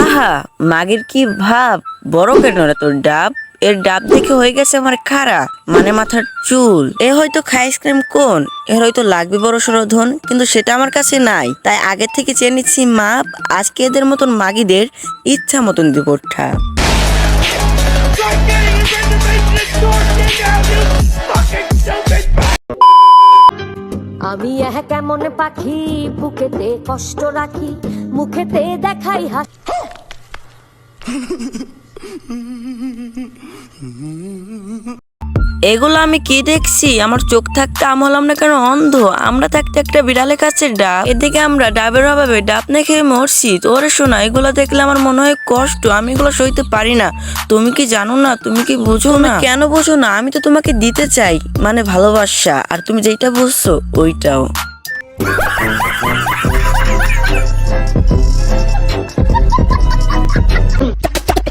আহা, মাগের কি ভাব, বড় কেন রে তোর ডাব? এর ডাব দেখে হয়ে গেছে আমার খাড়া, মানে মাথার চুল। এ হয়তো খাই আইসক্রিম কোন, এর হয়তো লাগবে বড় সড়ো ধন, কিন্তু সেটা আমার কাছে নাই। তাই আগে থেকে চেয়ে নিচ্ছি মাপ, আজকে এদের মতন মাগিদের ইচ্ছা মতন দিব ঠা। আমি কেমন পাখি, বুকেতে কষ্ট রাখি, মুখেতে দেখাই হাসি। এগুলো আমি কি দেখছি? আমার চোখ থাকতে আম হলাম না কেন অন্ধ? আমরা থাকতে একটা বিড়ালের কাছে ডাব, এদিকে আমরা ডাবের অভাবে ডাব না খেয়ে মরছি। তোরে শোনা, এগুলো দেখলে আমার মনে হয় কষ্ট, আমি এগুলো সইতে পারি না। তুমি কি জানো না? তুমি কি বুঝো না? কেন বুঝো না? আমি তো তোমাকে দিতে চাই, মানে ভালোবাসা, আর তুমি যেটা বুঝছো ওইটাও।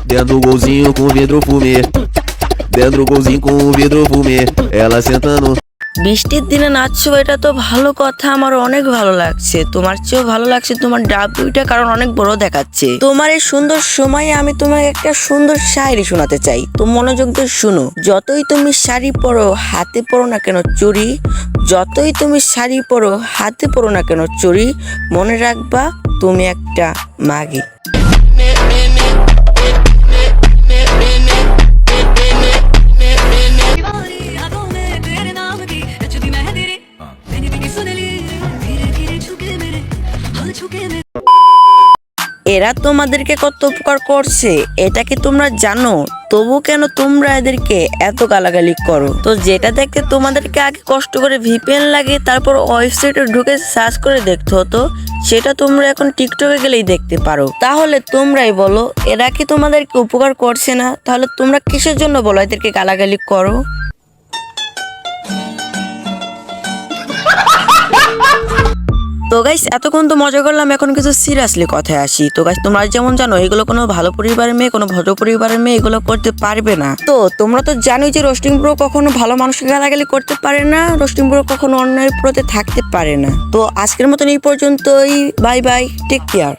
Dentro do golzinho com vidro fumê. Dentro do golzinho com vidro fumê. Ela sentando. বৃষ্টির দিনে নাচছো, এটা তো ভালো কথা, আমার অনেক ভালো লাগছে। তোমার চেয়েও ভালো লাগছে তোমার ডাব দুইটা, কারণ অনেক বড় দেখাচ্ছে। তোমার এই সুন্দর সময়ে আমি তোমাকে একটা সুন্দর শায়রি শোনাতে চাই, তো মনোযোগ দিয়ে শুনো। যতই তুমি শাড়ি পরো, হাতে পরো না কেন চুড়ি, যতই তুমি শাড়ি পরো, হাতে পরো না কেন চুড়ি, মনে রাখবা তুমি একটা মাগি। এরা তোমাদেরকে কত উপকার করছে এটা কি তোমরা জানো? তবু কেন তোমরা এদেরকে এত গালাগালি করো? তো যেটা দেখতে তোমাদেরকে আগে কষ্ট করে ভিপিএন লাগে, তারপর ওয়েবসাইটে ঢুকে সার্চ করে দেখতে হতো, সেটা তোমরা এখন টিকটকে গেলেই দেখতে পারো। তাহলে তোমরাই বলো, এরা কি তোমাদেরকে উপকার করছে না? তাহলে তোমরা কিসের জন্য বলো এদেরকে গালাগালি করো? তো গাইস, এতক্ষণ তো মজা করলাম, এখন কিছু সিরিয়াসলি কথায় আসি। তো গাইস, তোমরা যেমন জানো এগুলো কোনো ভালো পরিবারের মেয়ে, কোনো ভদ্র পরিবারের মেয়ে এগুলো করতে পারবে না। তো তোমরা তো জানোই যে রোস্টিং ব্রো কখনো ভালো মানুষকে গালাগালি করতে পারে না, রোস্টিং ব্রো কখনো অন্যের প্রতি থাকতে পারে না। তো আজকের মতন এই পর্যন্তই, বাই বাই, টেক কেয়ার।